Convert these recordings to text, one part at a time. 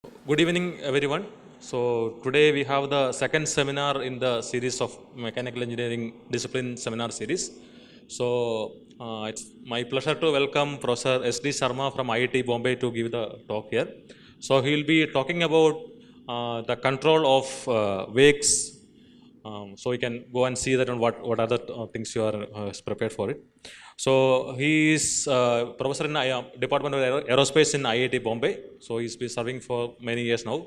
Good evening, everyone. So today we have the second seminar in the series of mechanical engineering discipline seminar series. So it's my pleasure to welcome Professor S.D. Sharma from IIT Bombay to give the talk here. So he will be talking about the control of wakes. So you can go and see that on what other things you are prepared for it. So he is professor in Department of Aerospace in IIT Bombay. So he's been serving for many years now.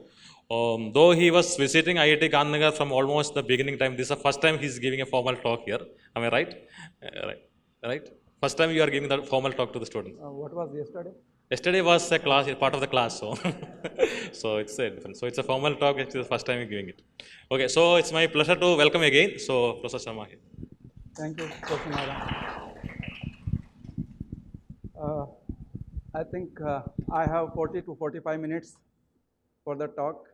Though he was visiting IIT Gandhinagar from almost the beginning time, this is the first time he's giving a formal talk here. Am I right? Right. Right. First time you are giving the formal talk to the students. What was yesterday? Yesterday was a class, part of the class, so so it's a different. So it's a formal talk. It's the first time you're giving it. Okay, so it's my pleasure to welcome again. So Professor Sharma here. Thank you, Prof. Uh, I think I have 40 to 45 minutes for the talk,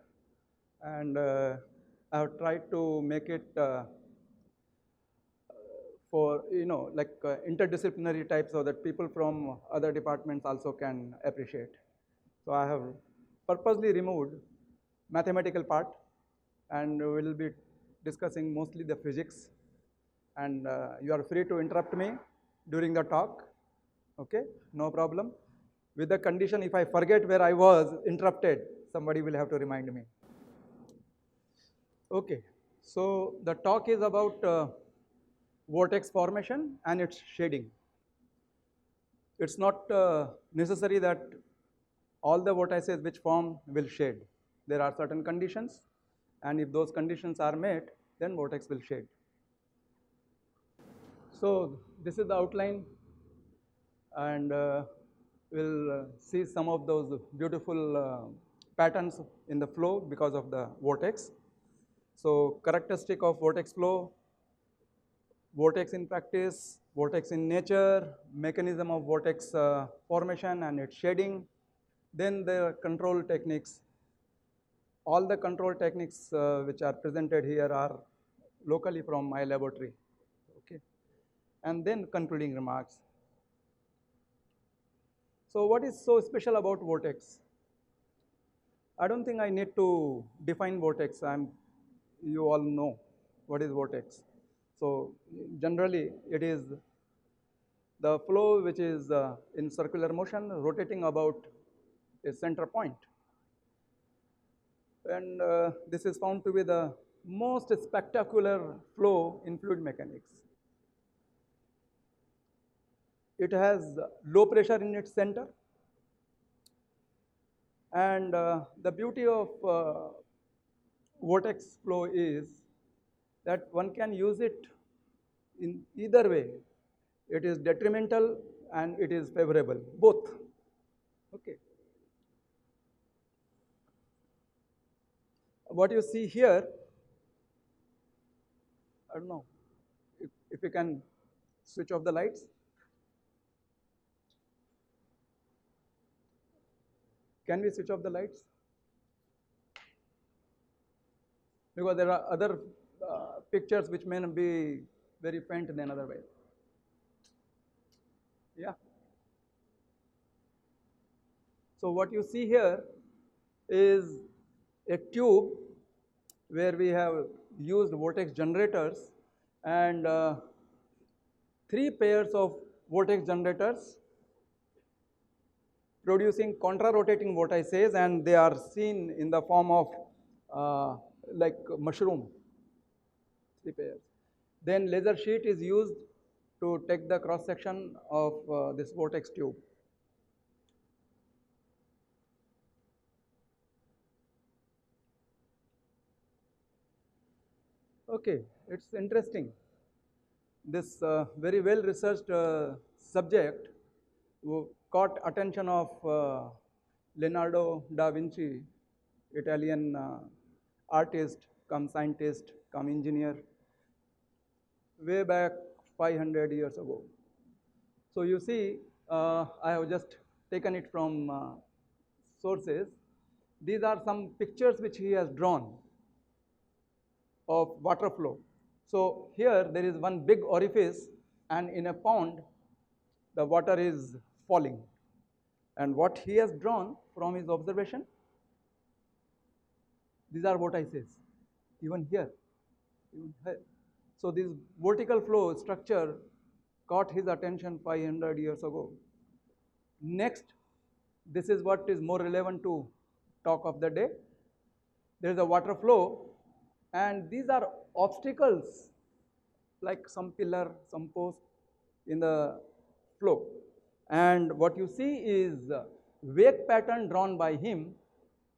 and I have tried to make it for like interdisciplinary type, so that people from other departments also can appreciate. So I have purposely removed mathematical part, and we will be discussing mostly the physics. And you are free to interrupt me during the talk. Okay, no problem. With the condition, if I forget where I was interrupted, somebody will have to remind me. Okay, so the talk is about vortex formation and its shading. It's not necessary that all the vortices which form will shade. There are certain conditions, and if those conditions are met, then vortex will shade. So this is the outline, and we'll see some of those beautiful patterns in the flow because of the vortex. So characteristic of vortex flow, vortex in practice, vortex in nature, mechanism of vortex formation and its shading, then the control techniques. All the control techniques which are presented here are locally from my laboratory. Okay, and then concluding remarks. So what is so special about vortex? I don't think I need to define vortex. You all know what is vortex. So generally it is the flow which is in circular motion rotating about a center point. And this is found to be the most spectacular flow in fluid mechanics. It has low pressure in its center. And the beauty of vortex flow is that one can use it in either way. It is detrimental and it is favorable, both. Okay. What you see here, I don't know if you can switch off the lights. Can we switch off the lights? Because there are other pictures which may not be very faint than other way. Yeah. So what you see here is a tube where we have used vortex generators, and 3 pairs of vortex generators producing contra-rotating vortices, and they are seen in the form of like mushroom, 3 pairs. Then laser sheet is used to take the cross section of this vortex tube. Okay, it's interesting. This very well researched subject caught attention of Leonardo da Vinci, Italian artist, come scientist, come engineer, way back 500 years ago. So you see, I have just taken it from sources. These are some pictures which he has drawn of water flow. So here there is one big orifice, and in a pond the water is falling. And what he has drawn from his observation, These are vortices, even here. Even here. So this vertical flow structure caught his attention 500 years ago. Next, this is what is more relevant to talk of the day. There is a water flow, and these are obstacles like some pillar, some post in the flow. And what you see is wake pattern drawn by him,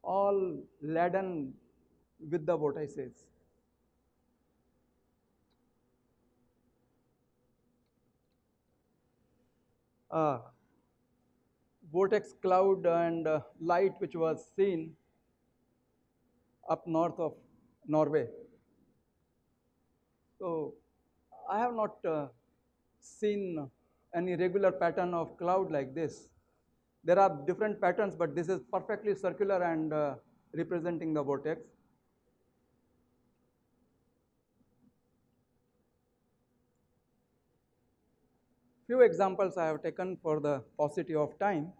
all laden with the vortices. Vortex cloud and light which was seen up north of Norway. So I have not seen any regular pattern of cloud like this. There are different patterns, but this is perfectly circular and representing the vortex. Few examples I have taken for the paucity of time.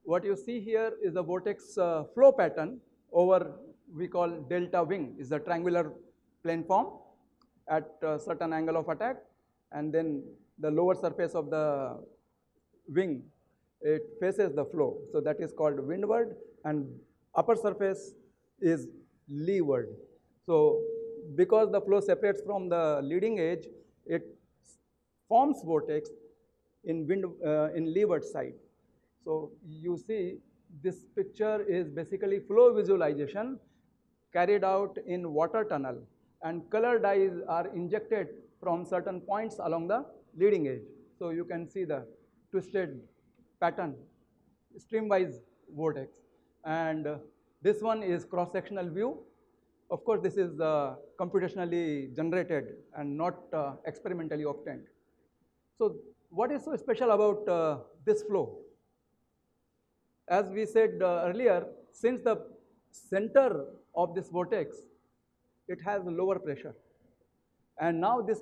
What you see here is the vortex flow pattern over we call delta wing, is a triangular plane form at a certain angle of attack, and then the lower surface of the wing, it faces the flow. So that is called windward, and upper surface is leeward. So because the flow separates from the leading edge, it forms vortex in leeward side. So you see this picture is basically flow visualization carried out in water tunnel, and color dyes are injected from certain points along the leading edge. So you can see the twisted pattern, streamwise vortex. And this one is cross-sectional view. Of course, this is computationally generated and not experimentally obtained. So what is so special about this flow? As we said earlier, since the center of this vortex, it has lower pressure. And now this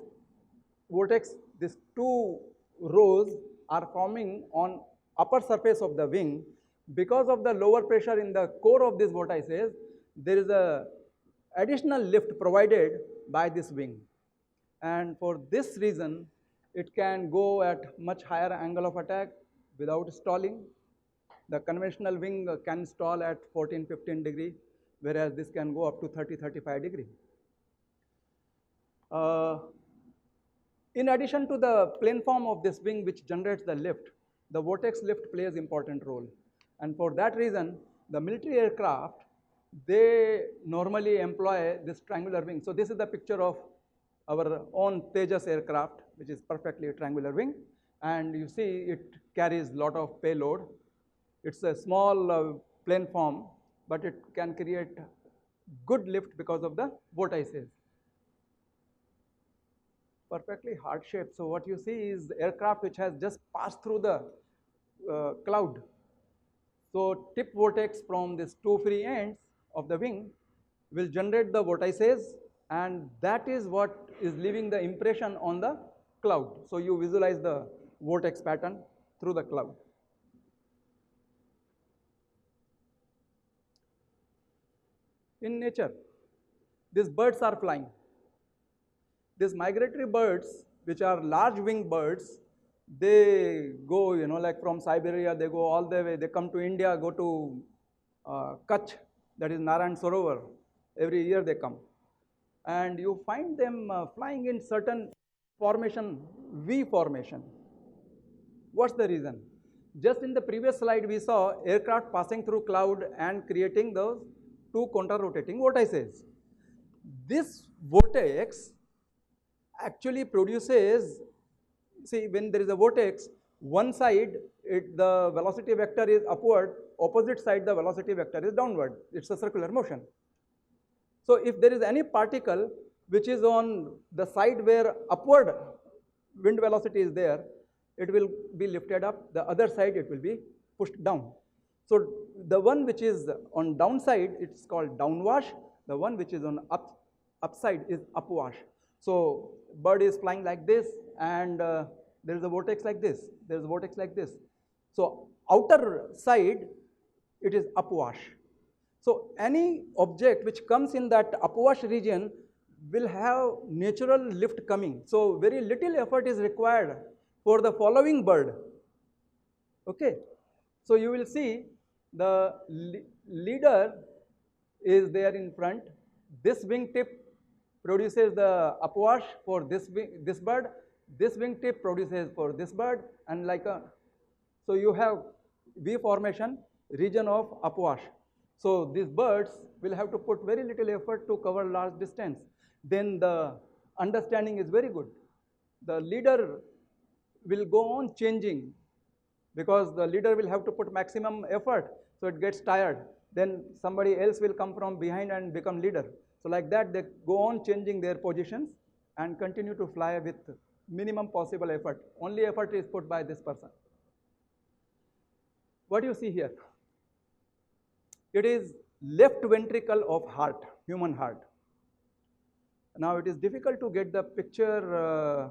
vortex, these two rows are forming on upper surface of the wing. Because of the lower pressure in the core of these vortices, there is a additional lift provided by this wing. And for this reason, it can go at much higher angle of attack without stalling. The conventional wing can stall at 14-15 degree, whereas this can go up to 30-35 degree. In addition to the plane form of this wing which generates the lift, the vortex lift plays important role. And for that reason, the military aircraft, they normally employ this triangular wing. So this is the picture of our own Tejas aircraft, which is perfectly a triangular wing. And you see it carries a lot of payload. It's a small plane form, but it can create good lift because of the vortices. Perfectly hard shape. So what you see is aircraft which has just passed through the cloud. So tip vortex from these two free ends of the wing will generate the vortices, and that is what is leaving the impression on the cloud. So you visualize the vortex pattern through the cloud. In nature, these birds are flying. These migratory birds, which are large winged birds, they go, like from Siberia, they go all the way, they come to India, go to Kutch, that is Narayan Sarovar. Every year they come. And you find them flying in certain formation, V formation. What's the reason? Just in the previous slide, we saw aircraft passing through cloud and creating those two contra-rotating vortices. This vortex actually produces, see, when there is a vortex, one side the velocity vector is upward, opposite side the velocity vector is downward. It's a circular motion. So if there is any particle which is on the side where upward wind velocity is there, it will be lifted up. The other side it will be pushed down. So the one which is on downside, it's called downwash. The one which is on upside is upwash. So bird is flying like this, and there is a vortex like this. There is a vortex like this. So outer side, it is upwash. So any object which comes in that upwash region will have natural lift coming. So very little effort is required for the following bird. Okay. So you will see the leader is there in front. This wingtip produces the upwash for this bird. This wingtip produces for this bird, and like a, so you have V formation, region of upwash. So these birds will have to put very little effort to cover large distance. Then the understanding is very good. The leader will go on changing because the leader will have to put maximum effort, so it gets tired. Then somebody else will come from behind and become leader. So like that, they go on changing their positions and continue to fly with minimum possible effort. Only effort is put by this person. What do you see here? It is left ventricle of heart, human heart. Now it is difficult to get the picture.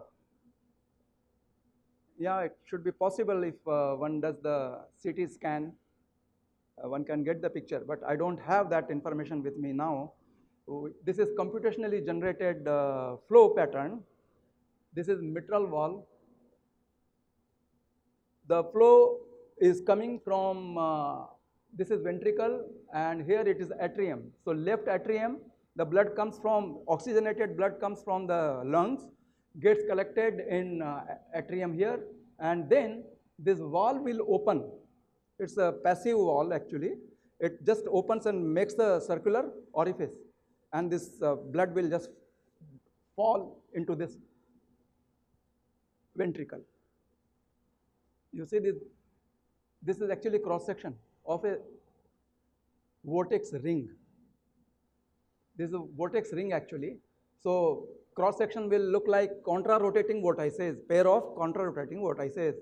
Yeah, it should be possible if one does the CT scan. One can get the picture, but I don't have that information with me now. This is computationally generated flow pattern. This is mitral valve. The flow is coming from, this is ventricle, and here it is atrium. So left atrium, the blood comes from, oxygenated blood comes from the lungs, gets collected in atrium here, and then this valve will open. It's a passive valve actually. It just opens and makes the circular orifice, and this blood will just fall into this ventricle. You see this is actually cross section of a vortex ring. This is a vortex ring actually. So cross section will look like contra-rotating vortices, pair of contra-rotating vortices.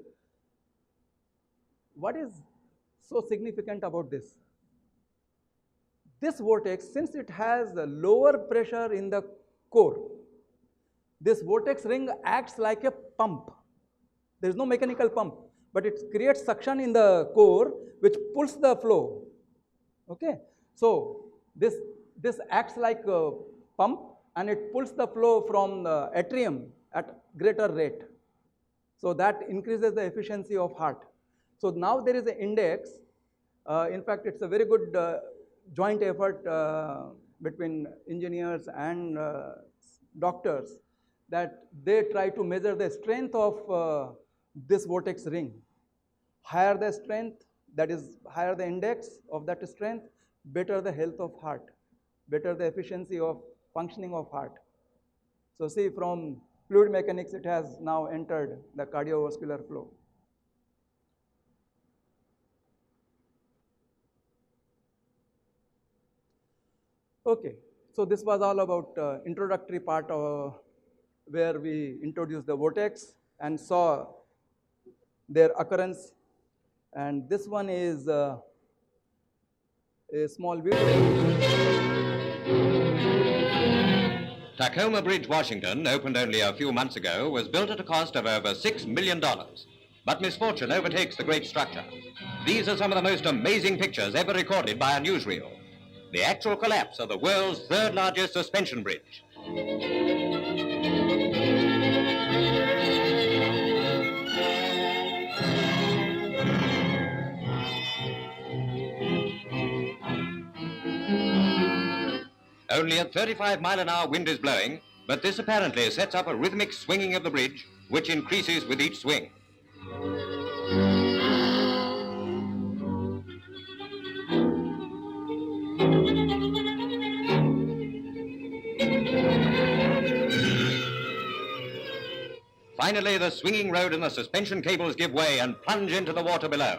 What is so significant about this? This vortex, since it has a lower pressure in the core, this vortex ring acts like a pump. There is no mechanical pump, but it creates suction in the core which pulls the flow. Okay, so this acts like a pump, and it pulls the flow from the atrium at greater rate. So that increases the efficiency of heart. So now there is an index. In fact, it's a very good joint effort between engineers and doctors, that they try to measure the strength of this vortex ring. Higher the strength, that is higher the index of that strength, better the health of heart, better the efficiency of functioning of heart. So see, from fluid mechanics, it has now entered the cardiovascular flow. Okay, so this was all about introductory part where we introduced the vortex and saw their occurrence. And this one is a small video. Tacoma Bridge, Washington, opened only a few months ago, was built at a cost of over $6 million. But misfortune overtakes the great structure. These are some of the most amazing pictures ever recorded by a newsreel. The actual collapse of the world's third largest suspension bridge. Only a 35-mile-an-hour wind is blowing, but this apparently sets up a rhythmic swinging of the bridge, which increases with each swing. Finally, the swinging road and the suspension cables give way and plunge into the water below.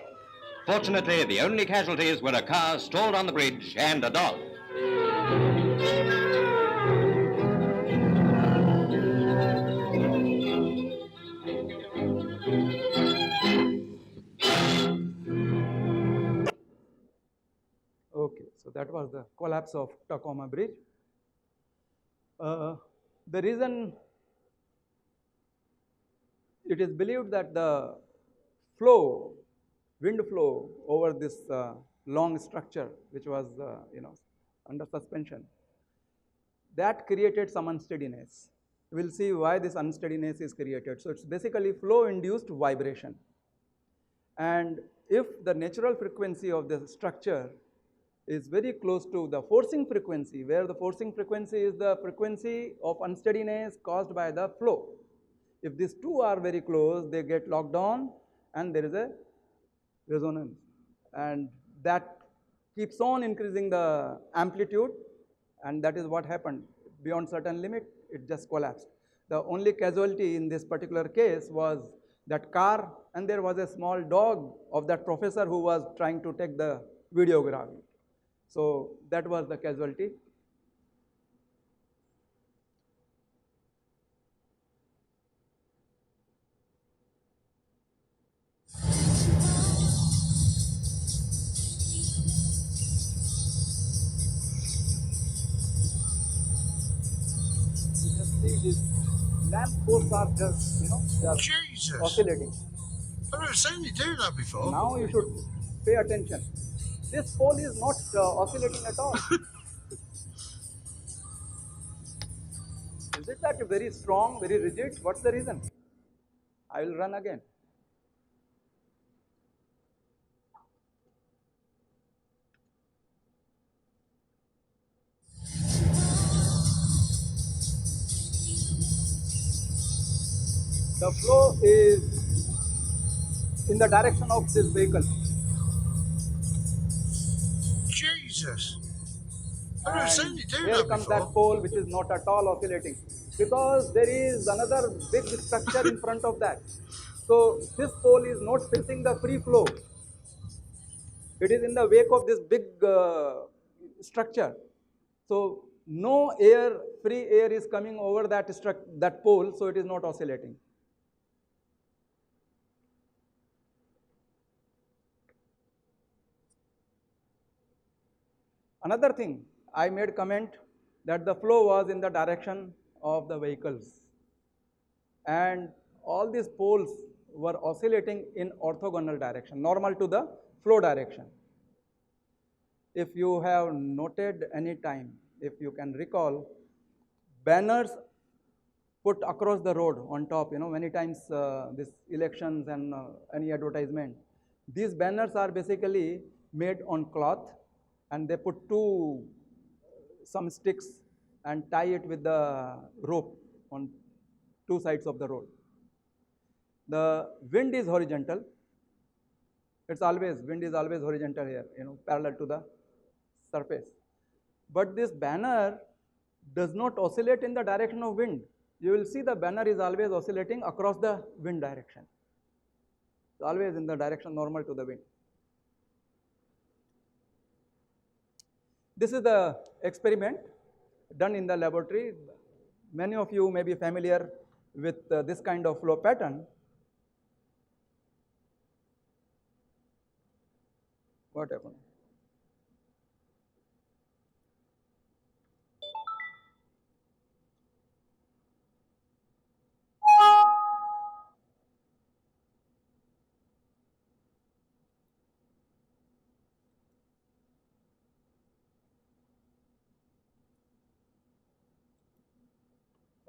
Fortunately, the only casualties were a car stalled on the bridge and a dog. Okay, so that was the collapse of Tacoma Bridge. The reason it is believed that the flow, wind flow over this long structure which was under suspension. That created some unsteadiness. We'll see why this unsteadiness is created. So it's basically flow-induced vibration. And if the natural frequency of the structure is very close to the forcing frequency, where the forcing frequency is the frequency of unsteadiness caused by the flow. If these two are very close, they get locked on and there is a resonance. And that keeps on increasing the amplitude, and that is what happened. Beyond certain limit, it just collapsed. The only casualty in this particular case was that car, and there was a small dog of that professor who was trying to take the videography. So that was the casualty. These lamp posts are just, they are Jesus! oscillating. I've never seen you do that before. Now you should pay attention. This pole is not oscillating at all. Is it that very strong, very rigid? What's the reason? I will run again. The flow is in the direction of this vehicle. Jesus! I've never seen you do Here that comes before. that pole which is not at all oscillating, because there is another big structure in front of that. So this pole is not facing the free flow. It is in the wake of this big structure. So no air, free air is coming over that pole, so it is not oscillating. Another thing, I made comment that the flow was in the direction of the vehicles, and all these poles were oscillating in orthogonal direction, normal to the flow direction. If you have noted any time, if you can recall, banners put across the road on top, many times these elections and any advertisement, these banners are basically made on cloth, and they put some sticks and tie it with the rope on two sides of the road. The wind is horizontal. Wind is always horizontal here, parallel to the surface. But this banner does not oscillate in the direction of wind. You will see the banner is always oscillating across the wind direction. It's always in the direction normal to the wind. This is the experiment done in the laboratory. Many of you may be familiar with this kind of flow pattern. What happened?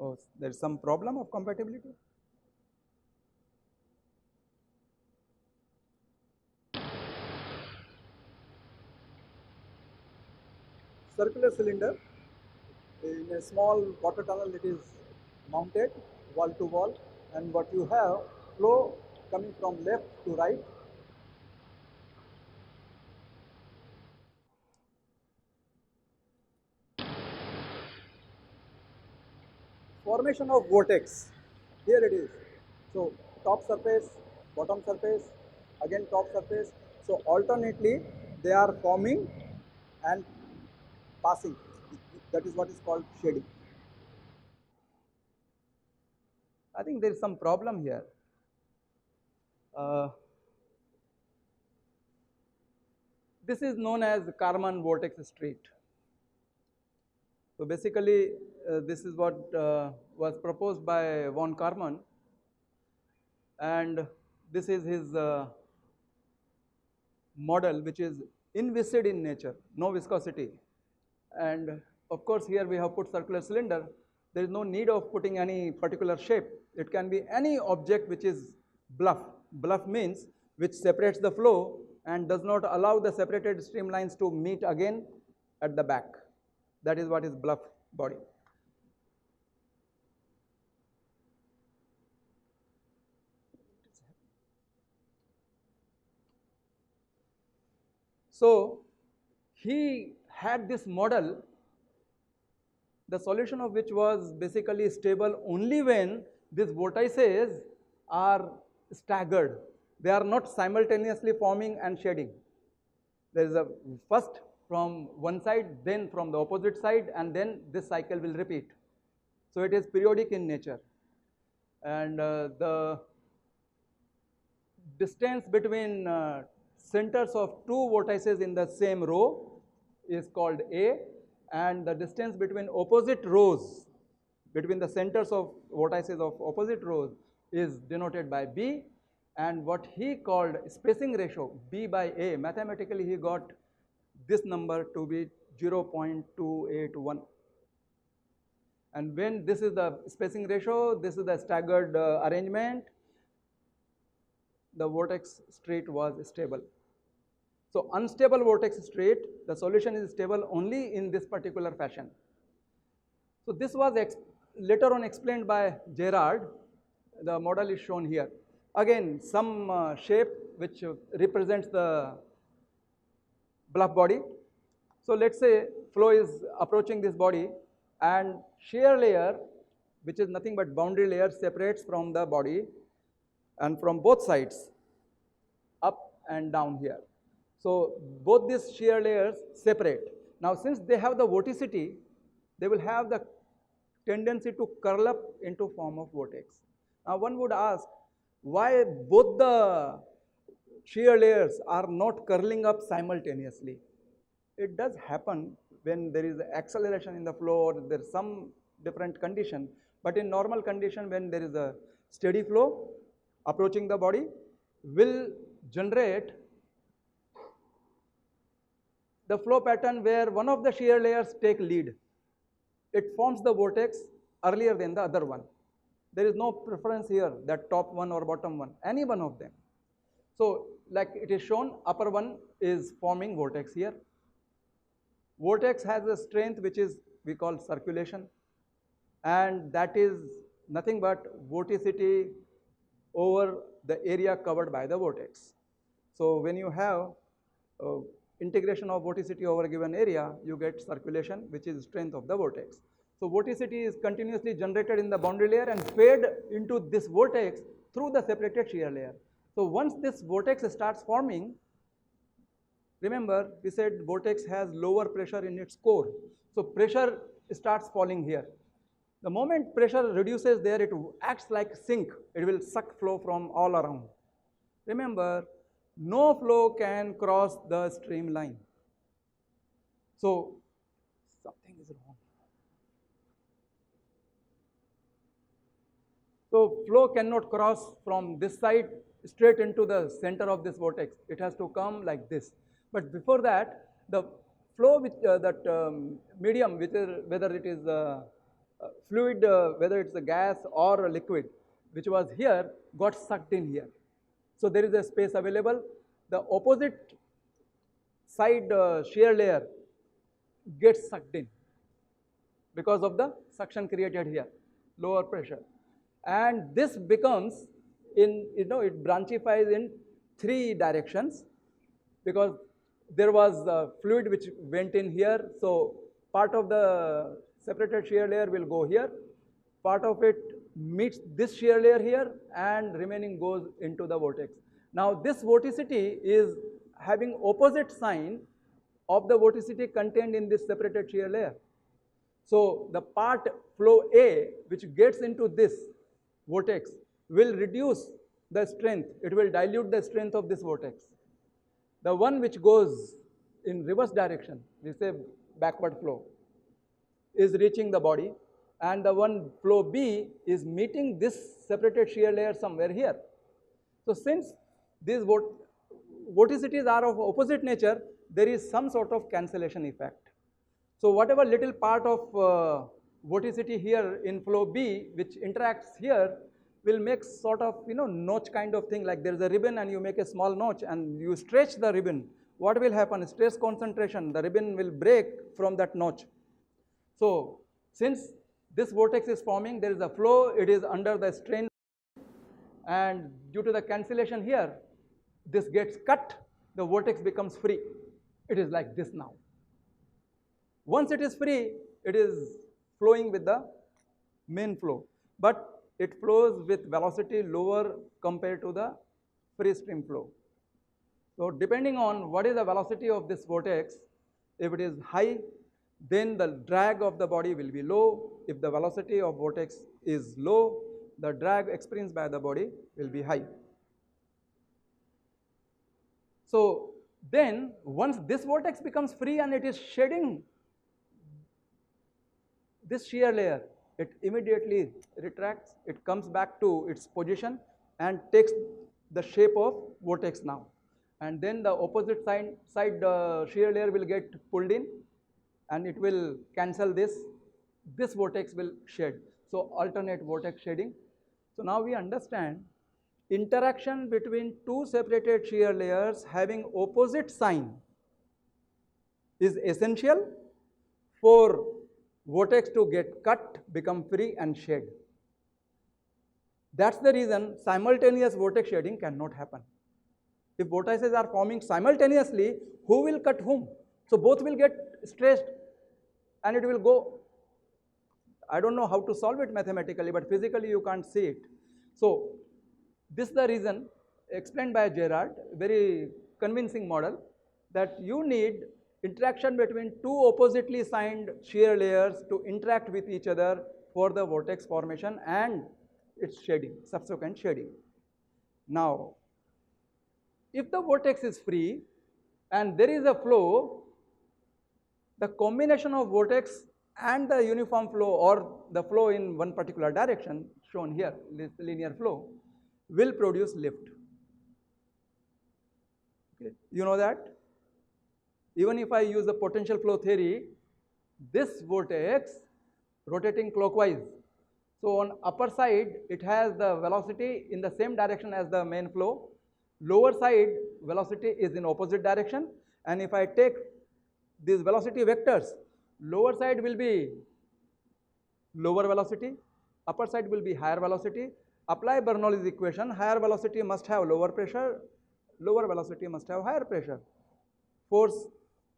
Oh, there is some problem of compatibility? Circular cylinder, in a small water tunnel it is mounted wall to wall, and what you have, flow coming from left to right. Formation of vortex, here it is. So top surface, bottom surface, again top surface. So alternately they are forming and passing. That is what is called shading. I think there is some problem here. This is known as Karman vortex street. So basically, this is what was proposed by von Karman, and this is his model, which is inviscid in nature, no viscosity. And of course, here we have put circular cylinder. There is no need of putting any particular shape. It can be any object which is bluff. Bluff means which separates the flow and does not allow the separated streamlines to meet again at the back. That is what is bluff body. So he had this model, the solution of which was basically stable only when these vortices are staggered. They are not simultaneously forming and shading. There is a first from one side, then from the opposite side, and then this cycle will repeat. So it is periodic in nature. And the distance between centers of two vortices in the same row is called A, and the distance between opposite rows, between the centers of vortices of opposite rows, is denoted by B, and what he called spacing ratio, B by A, mathematically he got this number to be 0.281. And when this is the spacing ratio, this is the staggered arrangement, the vortex straight was stable. So unstable vortex straight, the solution is stable only in this particular fashion. So this was later on explained by Gerard. The model is shown here. Again, some shape which represents the bluff body. So let's say flow is approaching this body, and shear layer, which is nothing but boundary layer, separates from the body and from both sides, up and down here. So both these shear layers separate. Now since they have the vorticity, they will have the tendency to curl up into form of vortex. Now one would ask, why both the shear layers are not curling up simultaneously? It does happen when there is acceleration in the flow or there is some different condition, but in normal condition, when there is a steady flow approaching the body, will generate the flow pattern where one of the shear layers take lead. It forms the vortex earlier than the other one. There is no preference here that top one or bottom one, any one of them. So like it is shown, upper one is forming vortex here. Vortex has a strength which is we call circulation, and that is nothing but vorticity over the area covered by the vortex. So when you have integration of vorticity over a given area, you get circulation, which is strength of the vortex. So vorticity is continuously generated in the boundary layer and fed into this vortex through the separated shear layer. So once this vortex starts forming, remember we said vortex has lower pressure in its core. So pressure starts falling here. The moment pressure reduces there, it acts like sink. It will suck flow from all around. Remember, no flow can cross the streamline. So something is wrong. So flow cannot cross from this side straight into the center of this vortex. It has to come like this. But before that, the flow with medium, whether it is fluid, whether it's a gas or a liquid, which was here, got sucked in here. So there is a space available. The opposite side shear layer gets sucked in because of the suction created here, lower pressure. And this becomes it branchifies in three directions, because there was fluid which went in here. So part of the separated shear layer will go here, part of it meets this shear layer here, and remaining goes into the vortex. Now this vorticity is having opposite sign of the vorticity contained in this separated shear layer. So the part flow A which gets into this vortex will reduce the strength, it will dilute the strength of this vortex. The one which goes in reverse direction, we say backward flow, is reaching the body, and the one flow B is meeting this separated shear layer somewhere here. So since these vorticities are of opposite nature, there is some sort of cancellation effect. So whatever little part of vorticity here in flow B which interacts here will make sort of notch kind of thing, like there is a ribbon and you make a small notch and you stretch the ribbon. What will happen? Stress concentration, the ribbon will break from that notch. So since this vortex is forming, there is a flow, it is under the strain, and due to the cancellation here, this gets cut, the vortex becomes free. It is like this now. Once it is free, it is flowing with the main flow, but it flows with velocity lower compared to the free stream flow. So depending on what is the velocity of this vortex, if it is high, then the drag of the body will be low. If the velocity of vortex is low, the drag experienced by the body will be high. So then once this vortex becomes free and it is shedding this shear layer, it immediately retracts, it comes back to its position and takes the shape of vortex now. And then the opposite side shear layer will get pulled in and it will cancel this. This vortex will shed. So alternate vortex shedding. So now we understand interaction between two separated shear layers having opposite sign is essential for vortex to get cut, become free and shed. That's the reason simultaneous vortex shedding cannot happen. If vortices are forming simultaneously, who will cut whom? So both will get stressed and it will go. I don't know how to solve it mathematically, but physically you can't see it. So this is the reason explained by Gerard, very convincing model, that you need interaction between two oppositely signed shear layers to interact with each other for the vortex formation and its shedding, subsequent shedding. Now, if the vortex is free and there is a flow, the combination of vortex and the uniform flow or the flow in one particular direction shown here, this linear flow, will produce lift. Okay. You know that? Even if I use the potential flow theory, this vortex rotating clockwise. So on upper side, it has the velocity in the same direction as the main flow. Lower side, velocity is in opposite direction. And if I take these velocity vectors, lower side will be lower velocity, upper side will be higher velocity. Apply Bernoulli's equation, higher velocity must have lower pressure, lower velocity must have higher pressure. Force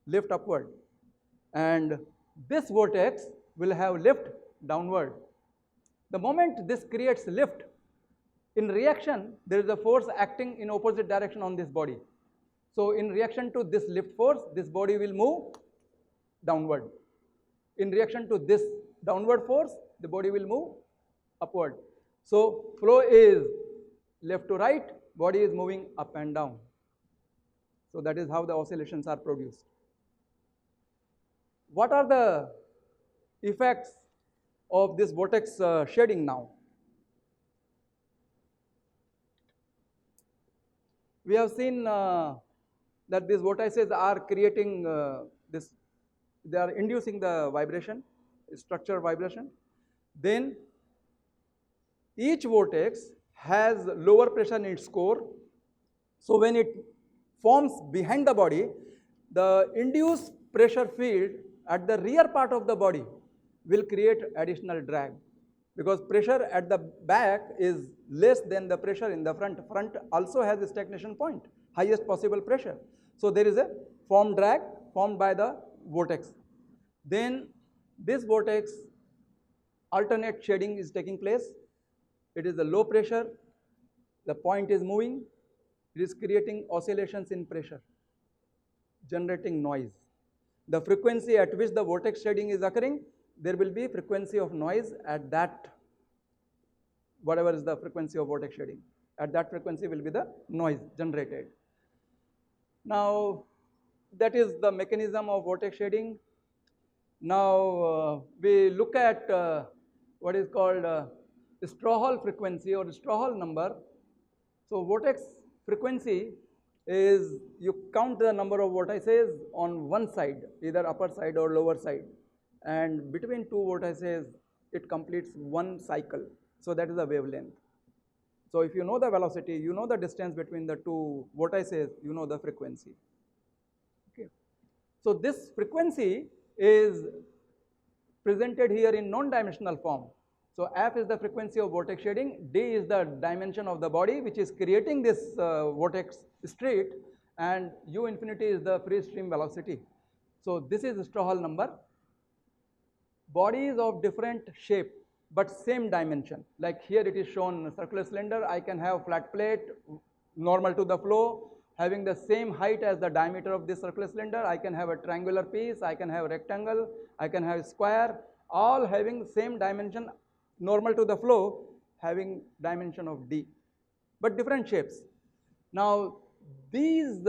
lift upward. And this vortex will have lift downward. The moment this creates lift, in reaction, there is a force acting in opposite direction on this body. So in reaction to this lift force, this body will move downward. In reaction to this downward force, the body will move upward. So flow is left to right, body is moving up and down. So that is how the oscillations are produced. What are the effects of this vortex shedding now? We have seen that these vortices are creating they are inducing the vibration, structure vibration. Then each vortex has lower pressure in its core. So when it forms behind the body, the induced pressure field at the rear part of the body will create additional drag, because pressure at the back is less than the pressure in the front. Front also has a stagnation point, highest possible pressure. So there is a formed drag formed by the vortex. Then this vortex, alternate shedding is taking place. It is a low pressure, the point is moving, it is creating oscillations in pressure, generating noise. The frequency at which the vortex shedding is occurring, there will be frequency of noise at that, whatever is the frequency of vortex shedding. At that frequency will be the noise generated. Now, that is the mechanism of vortex shedding. Now, we look at what is called straw hole frequency or straw hole number. So vortex frequency is you count the number of vortices on one side, either upper side or lower side, and between two vortices it completes one cycle. So that is the wavelength. So if you know the velocity, you know the distance between the two vortices, you know the frequency. Okay. So this frequency is presented here in non-dimensional form. So f is the frequency of vortex shading, d is the dimension of the body which is creating this vortex street, and u infinity is the free stream velocity. So this is Strouhal number. Bodies of different shape but same dimension. Like here it is shown circular cylinder, I can have flat plate, normal to the flow, having the same height as the diameter of this circular cylinder. I can have a triangular piece, I can have a rectangle, I can have a square, all having same dimension, normal to the flow, having dimension of d, but different shapes. Now these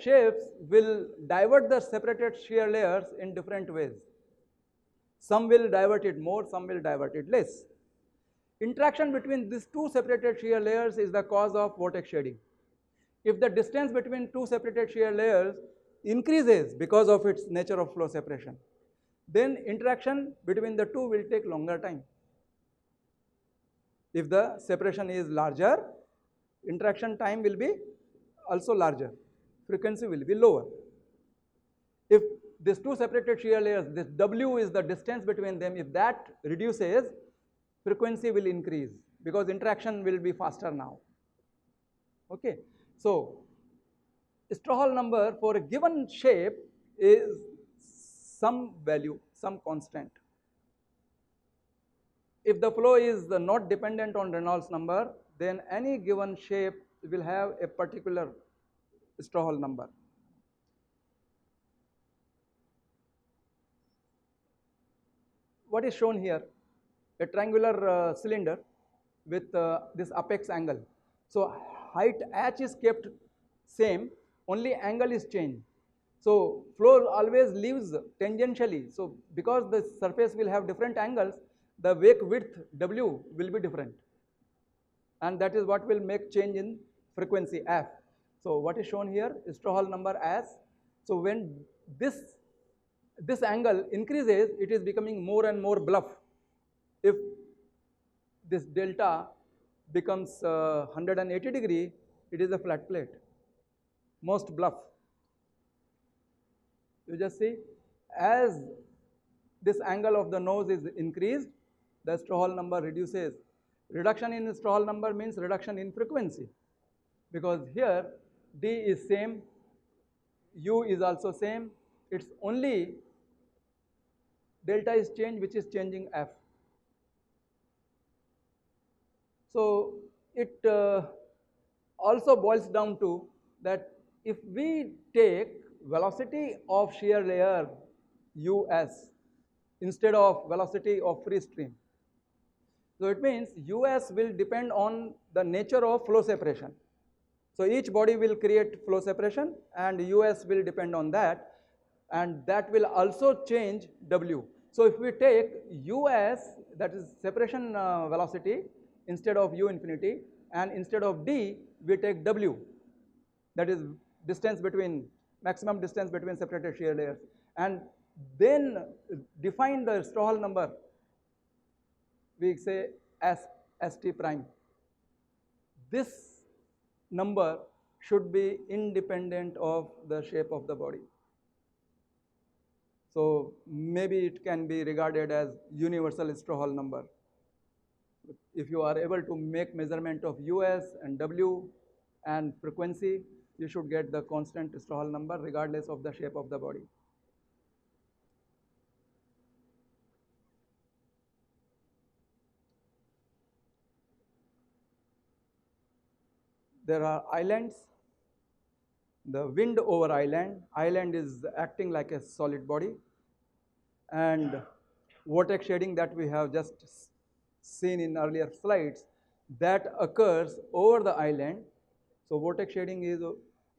shapes will divert the separated shear layers in different ways. Some will divert it more, some will divert it less. Interaction between these two separated shear layers is the cause of vortex shading. If the distance between two separated shear layers increases because of its nature of flow separation, then interaction between the two will take longer time. If the separation is larger, interaction time will be also larger, frequency will be lower. If these two separated shear layers, this W is the distance between them, if that reduces, frequency will increase because interaction will be faster now. Okay, so Strouhal number for a given shape is some value, some constant. If the flow is not dependent on Reynolds number, then any given shape will have a particular Strouhal number. What is shown here? A triangular cylinder with this apex angle. So height h is kept same, only angle is changed. So flow always leaves tangentially. So because the surface will have different angles, the wake width W will be different. And that is what will make change in frequency f. So what is shown here is Strouhal number as, so when this angle increases, it is becoming more and more bluff. If this delta becomes 180 degree, it is a flat plate, most bluff. You just see, as this angle of the nose is increased, the Strouhal number reduces. Reduction in Strouhal number means reduction in frequency, because here d is same, u is also same, it's only delta is changed which is changing f. So it also boils down to that if we take velocity of shear layer us instead of velocity of free stream, so it means us will depend on the nature of flow separation. So each body will create flow separation and us will depend on that, and that will also change w. So if we take us, that is separation velocity, instead of u infinity, and instead of d we take w, that is distance between, maximum distance between separated shear layers, and then define the Strouhal number, we say as st prime. This number should be independent of the shape of the body. So maybe it can be regarded as universal Strouhal number. If you are able to make measurement of us and w and frequency, you should get the constant Strouhal number regardless of the shape of the body. There are islands. The wind over island is acting like a solid body, and vortex shading that we have just seen in earlier slides, that occurs over the island. So vortex shading is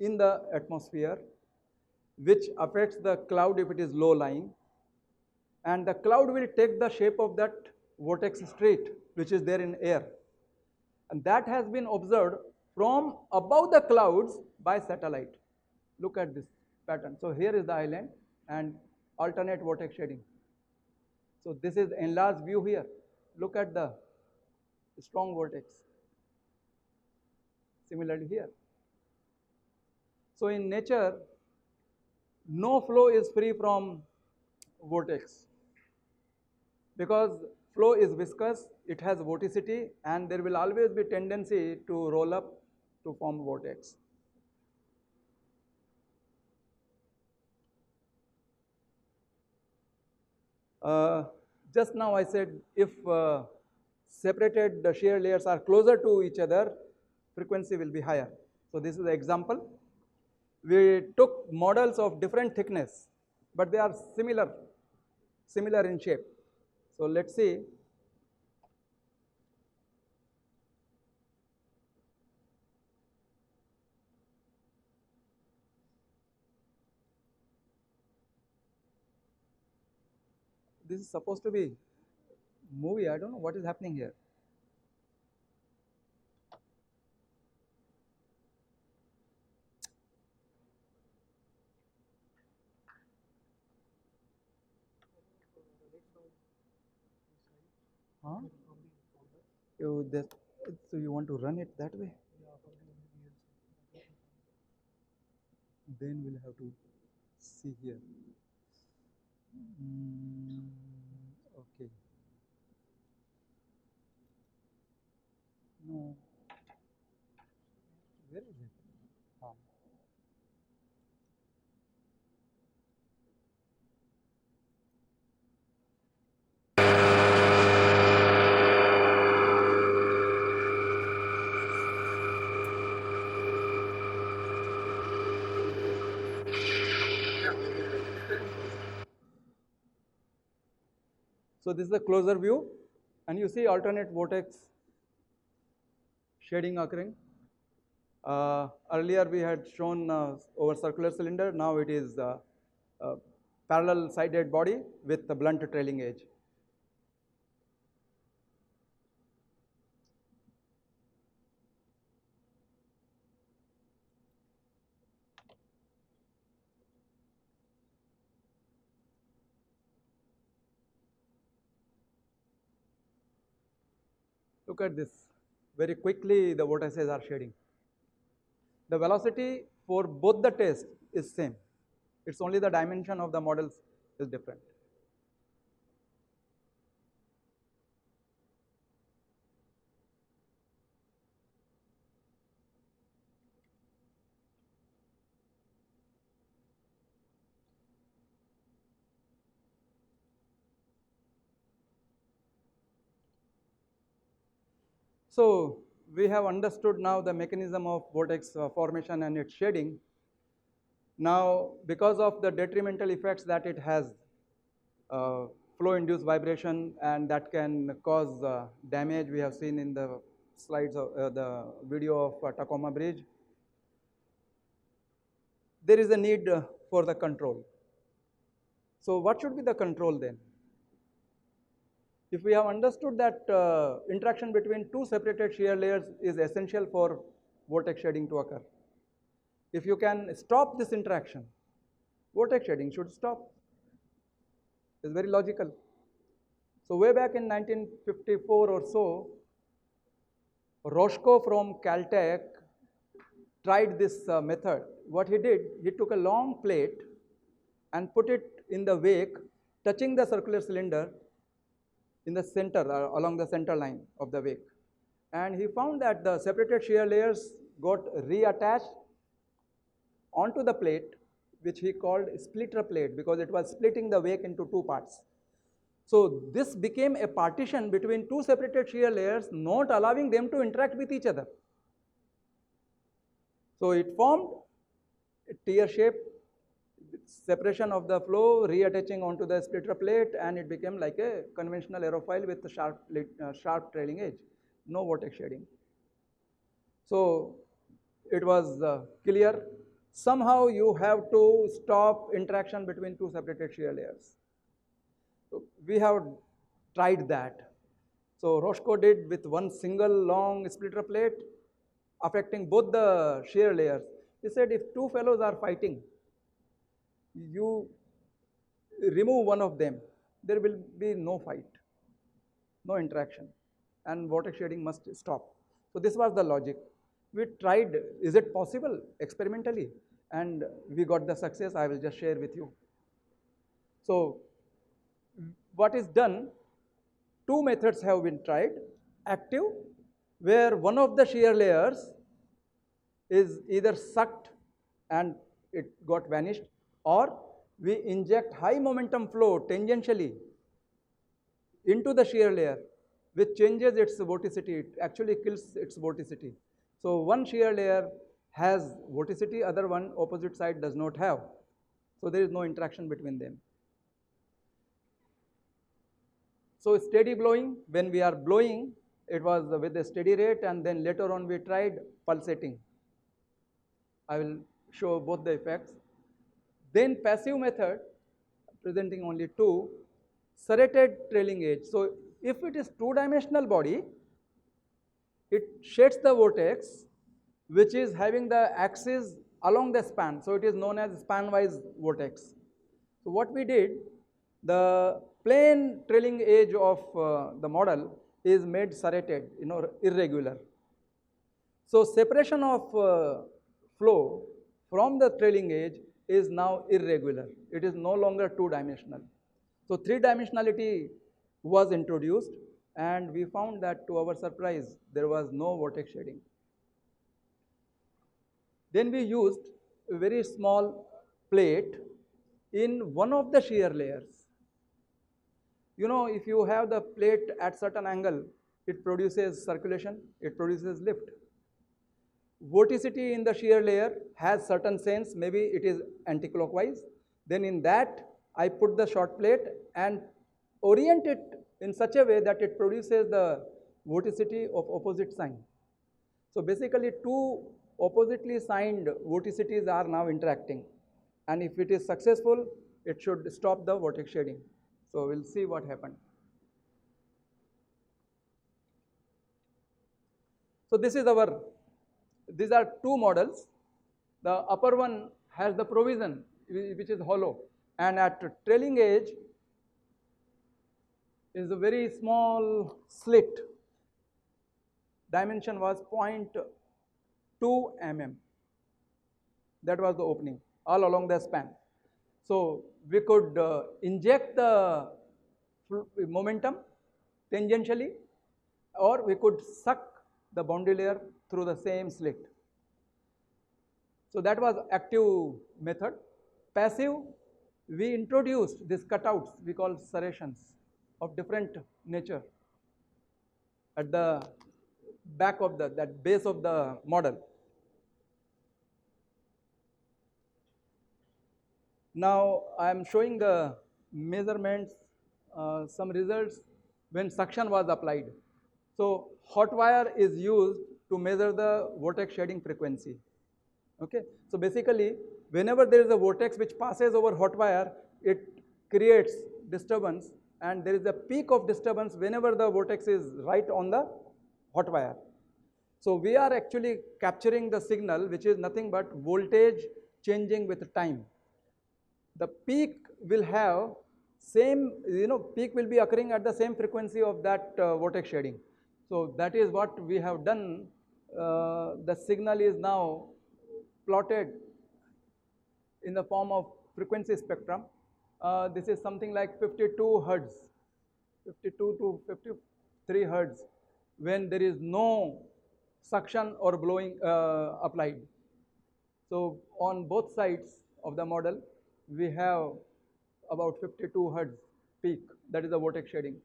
in the atmosphere, which affects the cloud if it is low lying, and the cloud will take the shape of that vortex street which is there in air, and that has been observed from above the clouds by satellite. Look at this pattern. So here is the island and alternate vortex shading. So this is enlarged view here. Look at the strong vortex. Similarly here. So in nature, no flow is free from vortex because flow is viscous, it has vorticity, and there will always be tendency to roll up to form vortex. Just now I said if separated shear layers are closer to each other, frequency will be higher. So this is the example. We took models of different thickness, but they are similar in shape. So let's see. This is supposed to be movie. I don't know what is happening here. Huh? So you want to run it that way? Then we'll have to see here. Okay. No. Where is it? So this is a closer view, and you see alternate vortex shading occurring. Earlier we had shown over circular cylinder, now it is parallel sided body with the blunt trailing edge. Look at this. Very quickly the vortices are shading. The velocity for both the tests is same. It's only the dimension of the models is different. So we have understood now the mechanism of vortex formation and its shading. Now, because of the detrimental effects that it has, flow-induced vibration, and that can cause damage, we have seen in the slides of the video of Tacoma Bridge. There is a need for the control. So what should be the control then? If we have understood that interaction between two separated shear layers is essential for vortex shading to occur, if you can stop this interaction, vortex shading should stop. It's very logical. So way back in 1954 or so, Roscoe from Caltech tried this method. What he did, he took a long plate and put it in the wake, touching the circular cylinder in the center, along the center line of the wake. And he found that the separated shear layers got reattached onto the plate, which he called splitter plate because it was splitting the wake into two parts. So this became a partition between two separated shear layers, not allowing them to interact with each other. So it formed a tear shape, separation of the flow, reattaching onto the splitter plate, and it became like a conventional aerofoil with a sharp trailing edge, no vortex shading. So it was clear. Somehow you have to stop interaction between two separated shear layers. So we have tried that. So Roscoe did with one single long splitter plate. affecting both the shear layers. He said if two fellows are fighting, you remove one of them, there will be no fight, no interaction, and vortex shading must stop. So this was the logic. We tried, is it possible experimentally? And we got the success. I will just share with you. So what is done, two methods have been tried. Active, where one of the shear layers is either sucked and it got vanished, or we inject high momentum flow tangentially into the shear layer, which changes its vorticity. It actually kills its vorticity. So one shear layer has vorticity, other one opposite side does not have. So there is no interaction between them. So steady blowing, when we are blowing, it was with a steady rate, and then later on we tried pulsating. I will show both the effects. Then passive method, presenting only two, serrated trailing edge. So if it is two-dimensional body, it sheds the vortex, which is having the axis along the span. So it is known as spanwise vortex. So what we did, the plane trailing edge of the model is made serrated, irregular. So separation of flow from the trailing edge is now irregular. It is no longer two-dimensional. So three-dimensionality was introduced, and we found that, to our surprise, there was no vortex shading. Then we used a very small plate in one of the shear layers. If you have the plate at certain angle, it produces circulation, it produces lift. Vorticity in the shear layer has certain sense, maybe it is anti-clockwise. Then in that, I put the short plate and orient it in such a way that it produces the vorticity of opposite sign. So basically, two oppositely signed vorticities are now interacting, and if it is successful, it should stop the vortex shading. So we'll see what happened. So these are two models. The upper one has the provision, which is hollow, and at trailing edge is a very small slit. Dimension was 0.2 mm. That was the opening all along the span. So we could inject the momentum tangentially, or we could suck the boundary layer through the same slit. So that was active method. Passive, we introduced these cutouts, we call serrations of different nature at the back of that base of the model. Now I am showing the measurements, some results when suction was applied. So hot wire is used to measure the vortex shading frequency. Okay, so basically, whenever there is a vortex which passes over hot wire, it creates disturbance, and there is a peak of disturbance whenever the vortex is right on the hot wire. So we are actually capturing the signal, which is nothing but voltage changing with time. The peak will have same, peak will be occurring at the same frequency of that vortex shading. So that is what we have done. The signal is now plotted in the form of frequency spectrum. This is something like 52 hertz, 52 to 53 hertz, when there is no suction or blowing applied. So on both sides of the model, we have about 52 hertz peak, that is the vortex shading.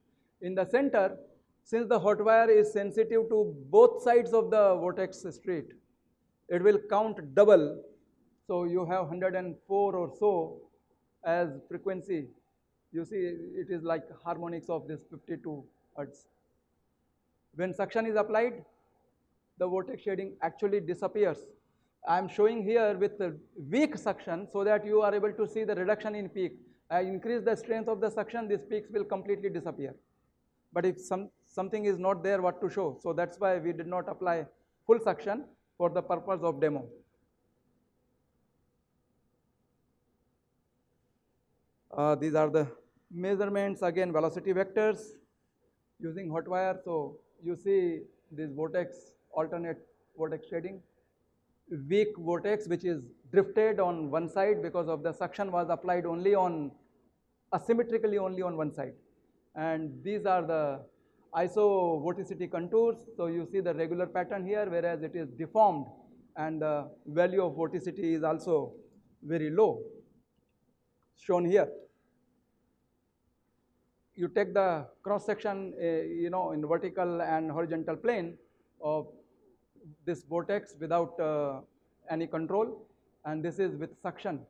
In the center, since the hot wire is sensitive to both sides of the vortex street, it will count double. So you have 104 or so as frequency. You see, it is like harmonics of this 52 hertz. When suction is applied, the vortex shading actually disappears. I am showing here with the weak suction so that you are able to see the reduction in peak. I increase the strength of the suction, these peaks will completely disappear. But if something is not there, what to show? So that's why we did not apply full suction. for the purpose of demo. These are the measurements, again velocity vectors using hot wire. So you see this vortex, alternate vortex shading, weak vortex which is drifted on one side because of the suction was applied only on asymmetrically only on one side. And these are the iso vorticity contours. So you see the regular pattern here, whereas it is deformed and the value of vorticity is also very low, shown here. You take the cross section, in vertical and horizontal plane of this vortex without any control, and this is with suction.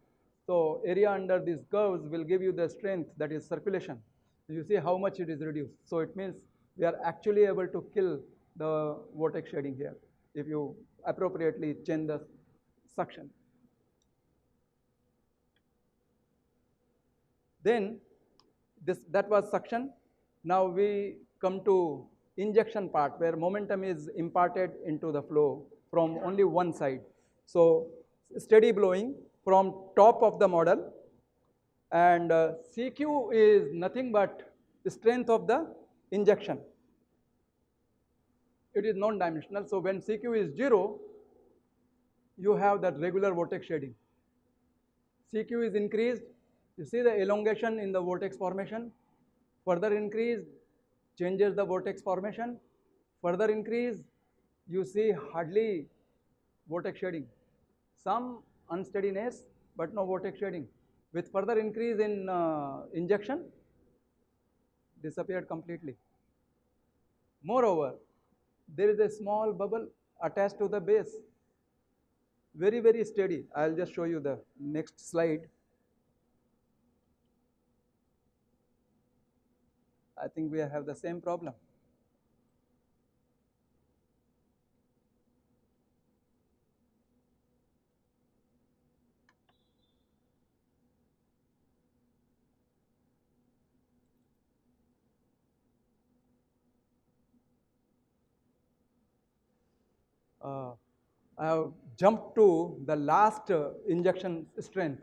So area under these curves will give you the strength, that is circulation. You see how much it is reduced. So it means we are actually able to kill the vortex shading here if you appropriately change the suction. Then that was suction. Now we come to injection part, where momentum is imparted into the flow from only one side. So steady blowing from top of the model, and CQ is nothing but the strength of the injection. It is non-dimensional. So when CQ is 0, you have that regular vortex shading. CQ is increased, you see the elongation in the vortex formation. Further increase changes the vortex formation. Further increase, you see hardly vortex shading. Some unsteadiness, but no vortex shading. With further increase in injection, disappeared completely. Moreover, there is a small bubble attached to the base. Very, very steady. I'll just show you the next slide. I think we have the same problem. I have jumped to the last injection strength.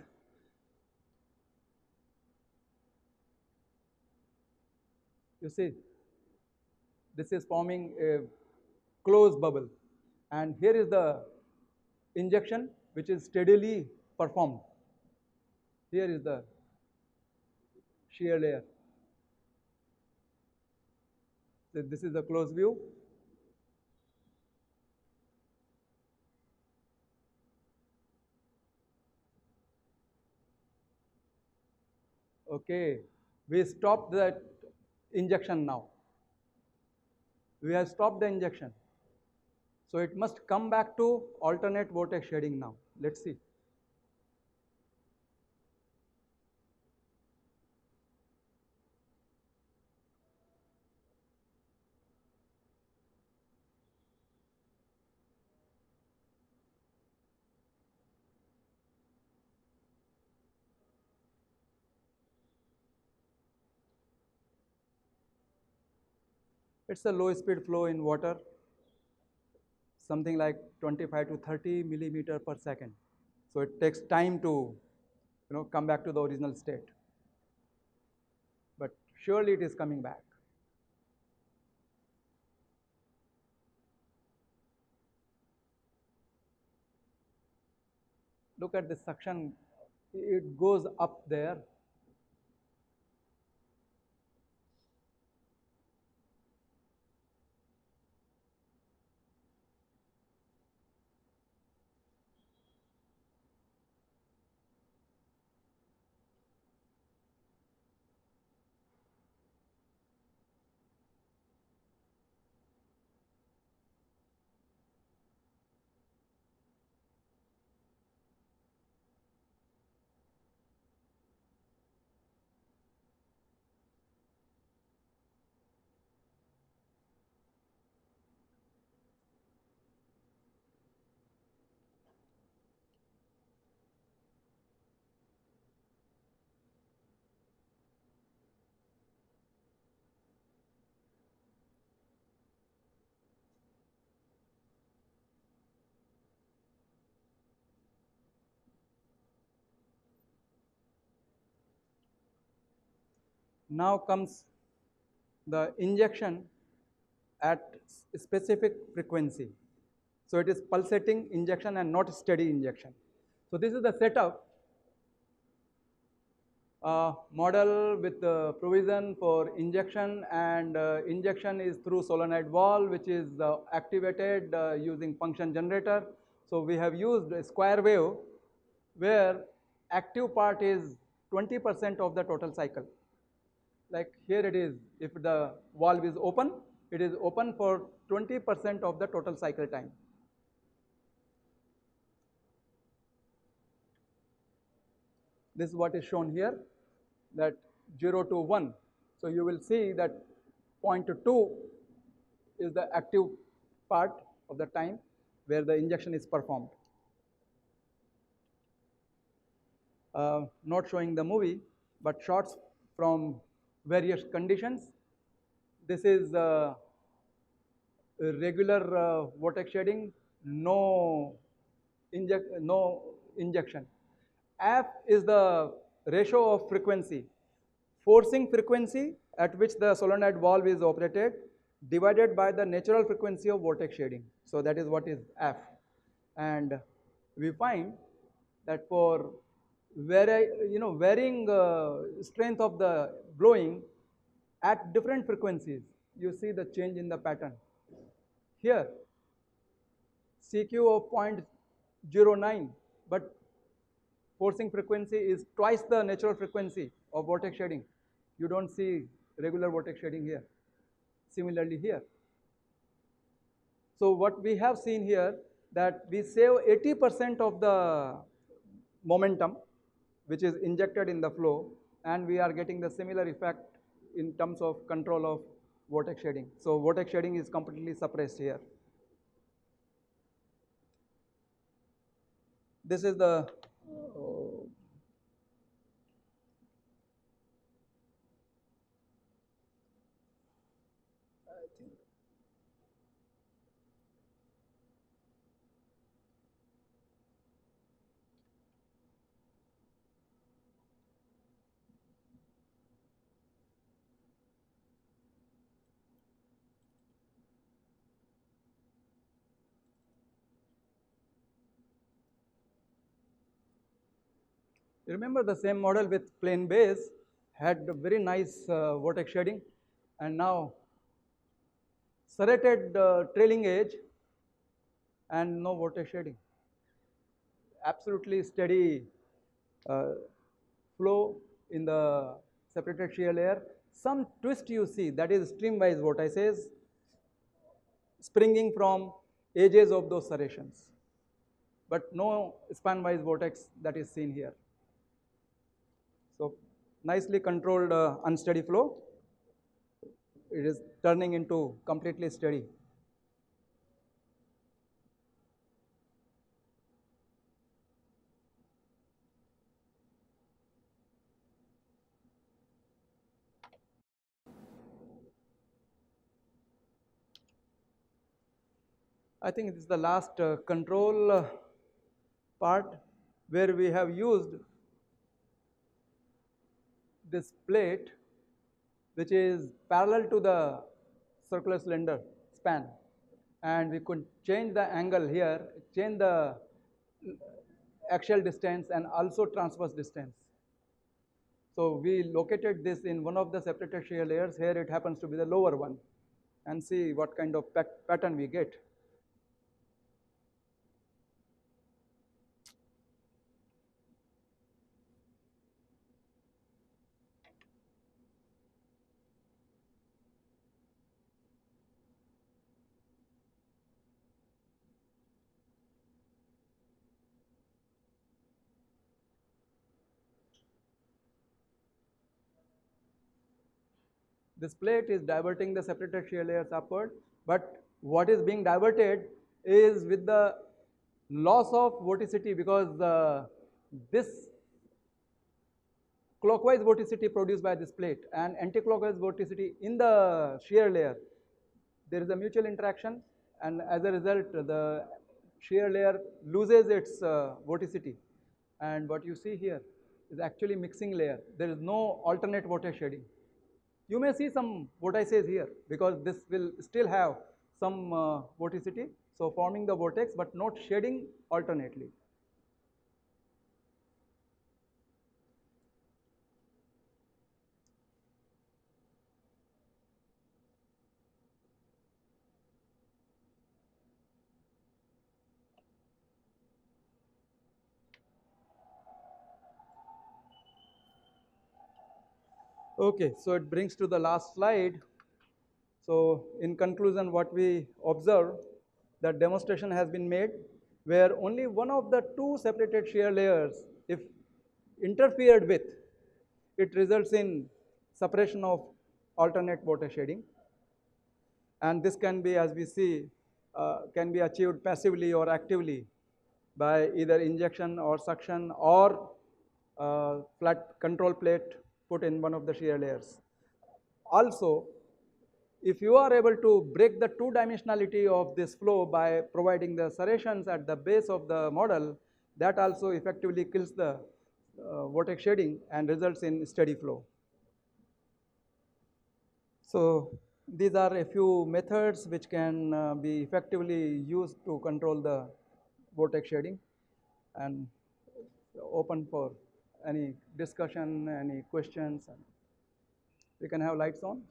You see, this is forming a closed bubble, and here is the injection which is steadily performed. Here is the shear layer. So this is the close view. Okay, we stopped that injection now. We have stopped the injection. So it must come back to alternate vortex shading now. Let's see. It's a low speed flow in water, something like 25 to 30 millimeter per second. So it takes time to come back to the original state. But surely it is coming back. Look at the suction, it goes up there. Now comes the injection at specific frequency. So it is pulsating injection and not steady injection. So this is the setup. Model with provision for injection, and injection is through solenoid valve, which is activated using function generator. So we have used a square wave where active part is 20% of the total cycle. Like here it is, if the valve is open, it is open for 20% of the total cycle time. This is what is shown here, that 0 to 1. So you will see that 0.2 is the active part of the time where the injection is performed. Not showing the movie, but shots from various conditions. This is regular vortex shading, no injection. F is the ratio of frequency, forcing frequency at which the solenoid valve is operated, divided by the natural frequency of vortex shading. So that is what is F. And we find that for varying strength of the blowing at different frequencies, you see the change in the pattern. Here, CQ of 0.09, but forcing frequency is twice the natural frequency of vortex shading. You don't see regular vortex shading here. Similarly here. So what we have seen here, that we save 80% of the momentum which is injected in the flow, and we are getting the similar effect in terms of control of vortex shading. So vortex shading is completely suppressed here. This is the remember the same model with plane base had very nice vortex shading, and now serrated trailing edge and no vortex shading. Absolutely steady flow in the separated shear layer. Some twist you see, that is streamwise vortices springing from edges of those serrations, but no spanwise vortex that is seen here. So nicely controlled unsteady flow. It is turning into completely steady. I think this is the last control part where we have used this plate which is parallel to the circular cylinder span, and we could change the angle here, change the axial distance and also transverse distance. So we located this in one of the separated shear layers. Here it happens to be the lower one, and see what kind of pattern we get. This plate is diverting the separated shear layers upward, but what is being diverted is with the loss of vorticity, because this clockwise vorticity produced by this plate and anti-clockwise vorticity in the shear layer, there is a mutual interaction, and as a result the shear layer loses its vorticity, and what you see here is actually mixing layer. There is no alternate vortex shading. You may see some vortices here because this will still have some vorticity, so forming the vortex but not shading alternately. Okay, so it brings to the last slide. So in conclusion, what we observe, that demonstration has been made where only one of the two separated shear layers, if interfered with, it results in suppression of alternate vortex shading. And this can be, as we see, can be achieved passively or actively by either injection or suction or flat control plate put in one of the shear layers. Also, if you are able to break the two-dimensionality of this flow by providing the serrations at the base of the model, that also effectively kills the vortex shading and results in steady flow. So these are a few methods which can be effectively used to control the vortex shading, and open for any discussion, any questions. We can have lights on.